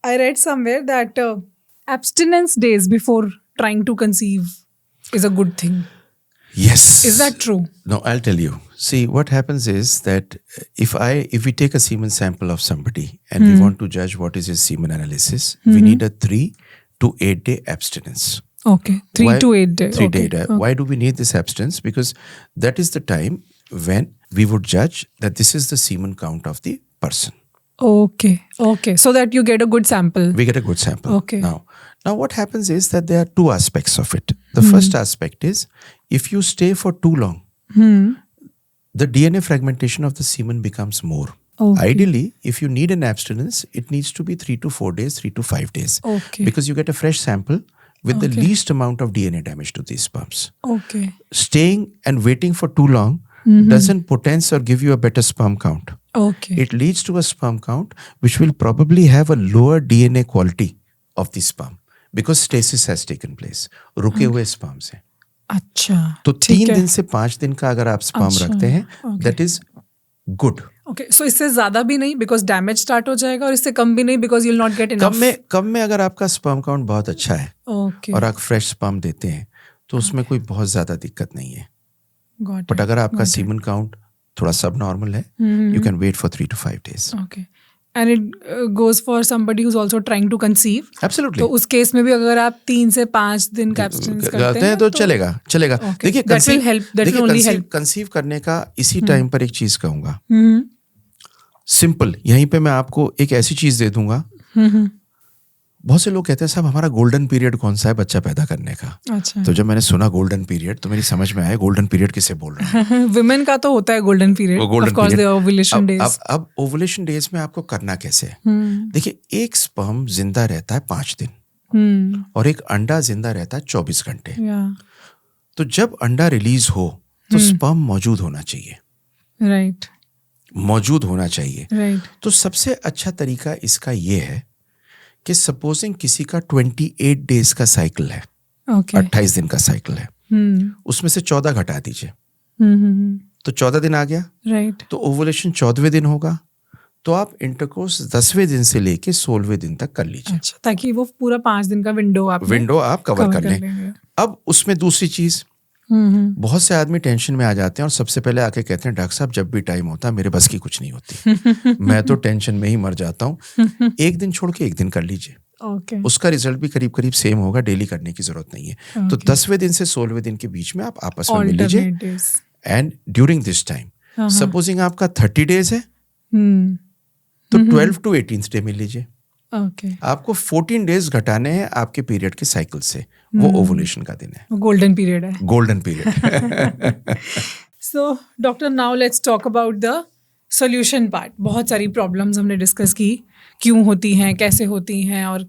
I read somewhere that abstinence days before trying to conceive is a good thing. Yes. Is that true? No, I'll tell you. See, what happens is that if we take a semen sample of somebody and we want to judge what is his semen analysis, we need a 3 to 8 day abstinence. Okay, 3 to 8 days. 3 day. Why do we need this abstinence? Because that is the time when we would judge that this is the semen count of the person. Okay. So that you get a good sample. We get a good sample. Okay. Now what happens is that there are two aspects of it. The first aspect is if you stay for too long, the DNA fragmentation of the semen becomes more. Okay. Ideally, if you need an abstinence, it needs to be 3 to 4 days, 3 to 5 days. Okay. Because you get a fresh sample with the least amount of DNA damage to these sperms. Okay. Staying and waiting for too long doesn't potence or give you a better sperm count. Okay. It leads to a sperm count which will probably have a lower DNA quality of the sperm because stasis has taken place. रुके हुए sperms हैं. अच्छा. तो ठीक 3 है. दिन से 5 दिन का अगर आप sperm रखते हैं, that is good. Okay, so इससे ज्यादा भी नहीं because damage start हो जाएगा और इससे कम भी नहीं because you'll not get enough. कम में अगर आपका sperm count बहुत अच्छा है Okay. और आप fresh sperm देते हैं तो उसमें कोई बहुत ज्यादा दिक्कत नहीं है. Got it. बट अगर आपका semen count थोड़ा subnormal है, you can wait for 3 to 5 days. Okay. And it goes for somebody who's also trying to conceive. Absolutely. तो उस केस में भी अगर आप 3 से 5 दिन का एब्स्टिनेंस करते हैं तो चलेगा. देखिए that will help. That will only help. Conceive करने का इसी टाइम पर एक चीज कहूंगा. सिंपल. यहीं पे मैं आपको एक ऐसी चीज दे दूंगा. बहुत से लोग कहते हैं साहब हमारा गोल्डन पीरियड कौन सा है बच्चा पैदा करने का. अच्छा. तो जब मैंने सुना गोल्डन पीरियड तो मेरी समझ में आया गोल्डन पीरियड किसे बोल रहे हैं. विमेन का तो होता है golden period. Of course the ovulation days. अब ओव्यूलेशन डेज में आपको करना कैसे है. देखिए एक स्पर्म जिंदा रहता है 5 दिन और एक अंडा जिंदा रहता है 24 घंटे. तो जब अंडा रिलीज हो तो स्पर्म मौजूद होना चाहिए. राइट. मौजूद होना चाहिए. राइट. तो सबसे अच्छा तरीका इसका ये है कि सपोजिंग किसी का 28 डेज का साइकिल है. ओके. 28 दिन का साइकिल है. उसमें से 14 घटा दीजिए. तो 14 दिन आ गया. राइट. तो ओवुलेशन 14वें दिन होगा. तो आप इंटरकोर्स 10वें दिन से लेके 16वें दिन तक कर लीजिए. अच्छा, ताकि वो पूरा 5 दिन का विंडो आप कवर कर लें. अब उसमें दूसरी चीज, बहुत से आदमी टेंशन में आ जाते हैं और सबसे पहले आके कहते हैं डॉक्टर साहब जब भी टाइम होता है मेरे बस की कुछ नहीं होती. मैं तो टेंशन में ही मर जाता हूँ. एक दिन छोड़ के एक दिन कर लीजिए. Okay. उसका रिजल्ट भी करीब करीब सेम होगा. डेली करने की जरूरत नहीं है. तो 10वें दिन से 16वें दिन के बीच में आप आपस में मिल लीजिए. And during this time supposing आपका 30 डेज है तो 12 to 18th डे मिल लीजिए. Okay. आपको 14 डेज घटाने हैं आपके पीरियड के साइकिल से. वो ओवुलेशन का दिन है. गोल्डन पीरियड है. Golden period. So doctor now let's talk about the solution part. बहुत सारी प्रॉब्लम्स हमने डिस्कस की, क्यों होती हैं, कैसे होती हैं और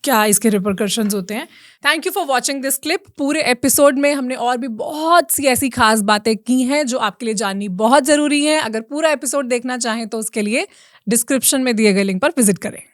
क्या इसके रिपरकशंस होते हैं. Thank you for watching this clip. पूरे एपिसोड में हमने और भी बहुत सी ऐसी खास बातें की हैं जो आपके लिए जाननी बहुत ज़रूरी है. अगर पूरा एपिसोड देखना चाहें तो उसके लिए डिस्क्रिप्शन में दिए गए लिंक पर विजिट करें.